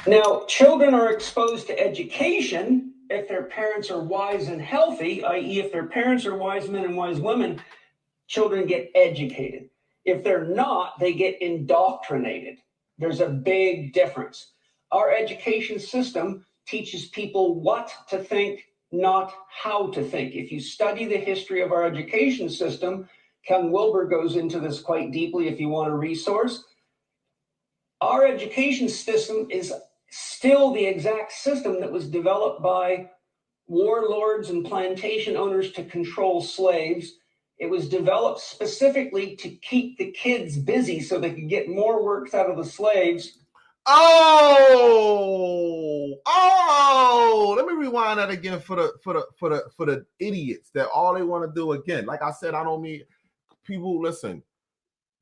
Now, children are exposed to education if their parents are wise and healthy, i.e., if their parents are wise men and wise women, children get educated. If they're not, they get indoctrinated. There's a big difference. Our education system teaches people what to think, not how to think. If you study the history of our education system, Ken Wilber goes into this quite deeply if you want a resource. Our education system is still the exact system that was developed by warlords and plantation owners to control slaves. It was developed specifically to keep the kids busy so they could get more works out of the slaves. Let me rewind that again for the idiots that all they want to do again. Like I said, I don't mean people listen.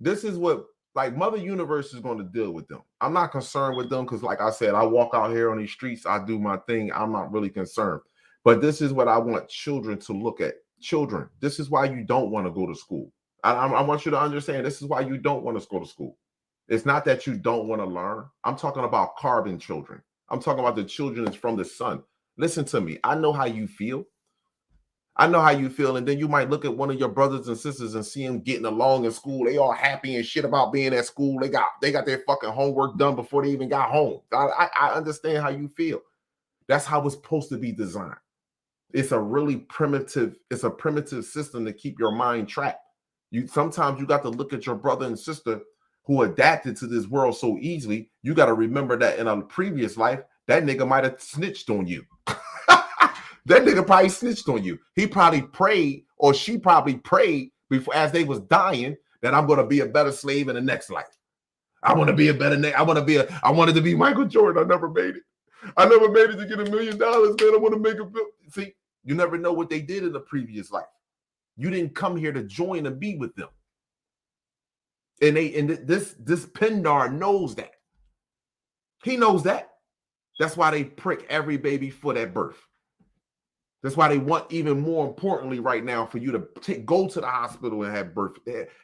This is what like Mother Universe is going to deal with them. I'm not concerned with them because, like I said, I walk out here on these streets, I do my thing. I'm not really concerned. But this is what I want children to look at. Children, this is why you don't want to go to school. I want you to understand this is why you don't want to go to school. It's not that you don't want to learn. I'm talking about carbon children. I'm talking about the children that's from the sun. Listen to me. I know how you feel. I know how you feel. And then you might look at one of your brothers and sisters and see them getting along in school. They all happy and shit about being at school. They got their fucking homework done before they even got home. I understand how you feel. That's how it's supposed to be designed. It's a primitive system to keep your mind trapped. Sometimes you got to look at your brother and sister who adapted to this world so easily. You got to remember that in a previous life, that nigga might have snitched on you. That nigga probably snitched on you. He probably prayed, or she probably prayed before, as they was dying, that I'm going to be a better slave in the next life. I want to be a better nigga. I wanted to be Michael Jordan. I never made it. I never made it to get $1 million, man. I want to make a bill. See, you never know what they did in the previous life. You didn't come here to join and be with them. And this Pindar knows that. He knows that. That's why they prick every baby foot at birth. That's why they want, even more importantly right now, for you to go to the hospital and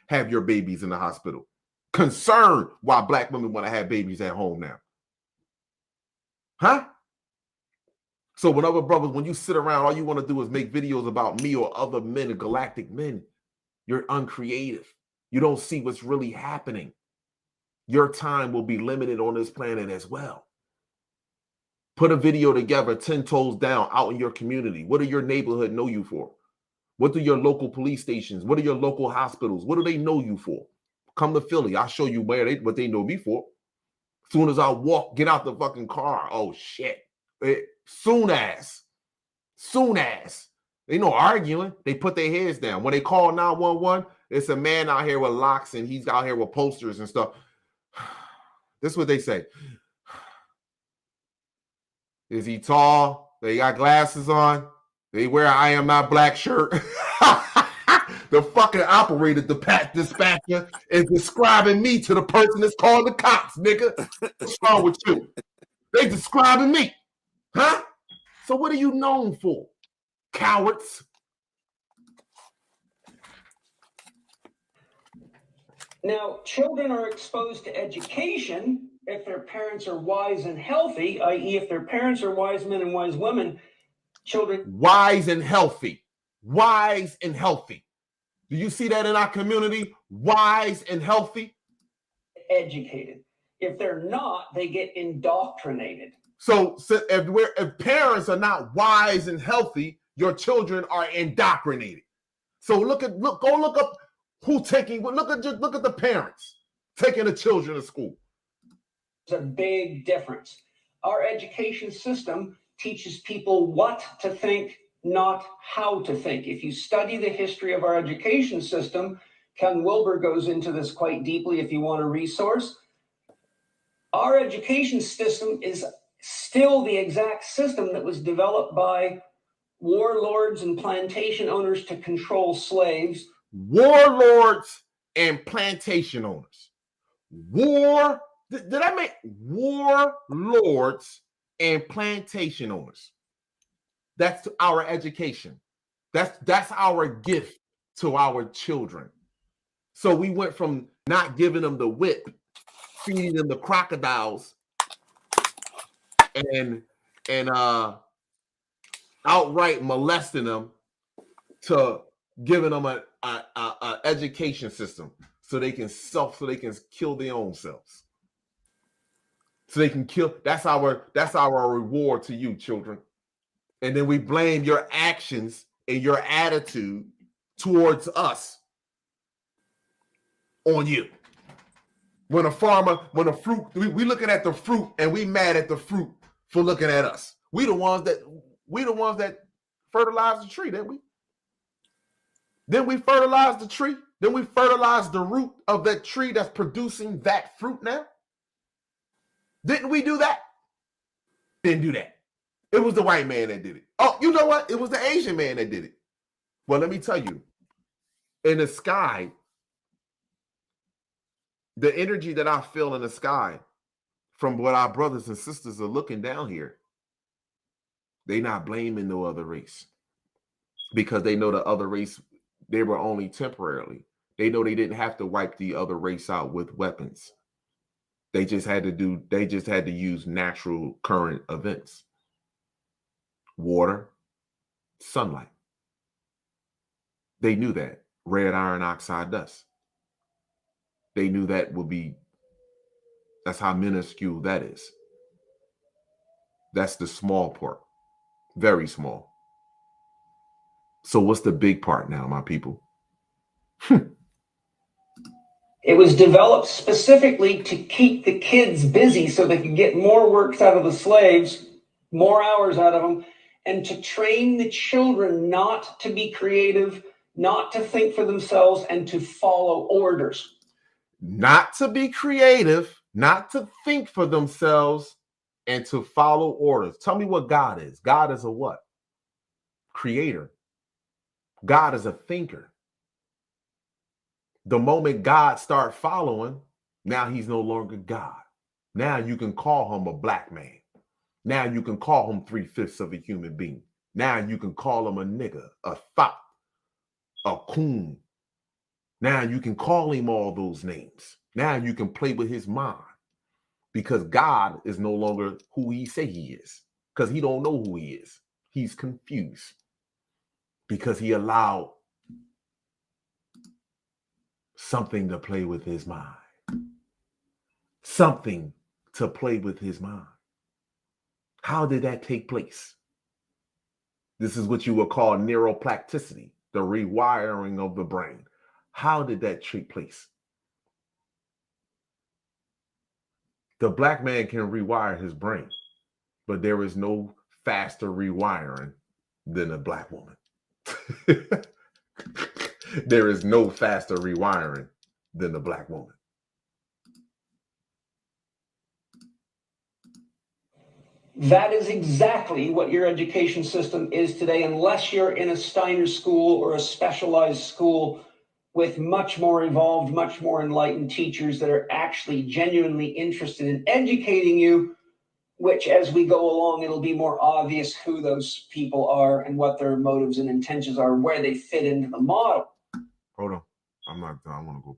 have your babies in the hospital. Concerned why black women want to have babies at home now. Huh? So when other brothers, when you sit around, all you want to do is make videos about me or other men, galactic men. You're uncreative. You don't see what's really happening. Your time will be limited on this planet as well. Put a video together, 10 toes down, out in your community. What do your neighborhood know you for? What do your local police stations? What are your local hospitals? What do they know you for? Come to Philly. I'll show you what they know me for. Soon as I get out the fucking car, oh shit. Soon as. They no arguing. They put their heads down. When they call 911, it's a man out here with locks and he's out here with posters and stuff. This is what they say. Is he tall? They got glasses on. They wear an I am not black shirt. The fucking operator, the dispatcher, is describing me to the person that's calling the cops, nigga. What's wrong with you? They describing me. Huh? So what are you known for? Cowards. Now, children are exposed to education if their parents are wise and healthy, i.e., if their parents are wise men and wise women, children. Wise and healthy. Wise and healthy. Do you see that in our community? Wise and healthy. Educated. If they're not, they get indoctrinated. So if parents are not wise and healthy, your children are indoctrinated. So look up who's taking. Look at the parents taking the children to school. There's a big difference. Our education system teaches people what to think, not how to think. If you study the history of our education system, Ken Wilber goes into this quite deeply if you want a resource. Our education system is still the exact system that was developed by warlords and plantation owners to control slaves. Warlords and plantation owners. Did I make warlords and plantation owners? That's our education. That's our gift to our children. So we went from not giving them the whip, feeding them the crocodiles, and outright molesting them to giving them a education system so they can kill their own selves. So they can kill. That's our reward to you, children. And then we blame your actions and your attitude towards us on you. When a fruit, we looking at the fruit and we mad at the fruit for looking at us. We the ones that fertilize the tree, didn't we? Then we fertilize the tree. Then we fertilize the root of that tree that's producing that fruit now. Didn't we do that? Didn't do that. It was the white man that did it. Oh, you know what? It was the Asian man that did it. Well, let me tell you, in the sky, the energy that I feel in the sky from what our brothers and sisters are looking down here, they not blaming no other race because they know the other race, they were only temporarily. They know they didn't have to wipe the other race out with weapons. They just had to use natural current events. Water, sunlight. They knew that. Red iron oxide dust. They knew that's how minuscule that is. That's the small part. Very small. So what's the big part now, my people? It was developed specifically to keep the kids busy so they could get more works out of the slaves, more hours out of them, and to train the children not to be creative, not to think for themselves, and to follow orders. Not to be creative, not to think for themselves, and to follow orders. Tell me what God is. God is a what? Creator. God is a thinker. The moment God start following, now he's no longer God. Now you can call him a black man. Now you can call him 3/5 of a human being. Now you can call him a nigga, a thought, a coon. Now you can call him all those names. Now you can play with his mind because God is no longer who he say he is because he don't know who he is. He's confused because he allowed something to play with his mind. Something to play with his mind. How did that take place? This is what you would call neuroplasticity, the rewiring of the brain. How did that take place? The black man can rewire his brain, but there is no faster rewiring than a black woman. There is no faster rewiring than the black woman. That is exactly what your education system is today, unless you're in a Steiner school or a specialized school with much more evolved, much more enlightened teachers that are actually genuinely interested in educating you, which as we go along, it'll be more obvious who those people are and what their motives and intentions are, where they fit into the model. Hold on. I want to go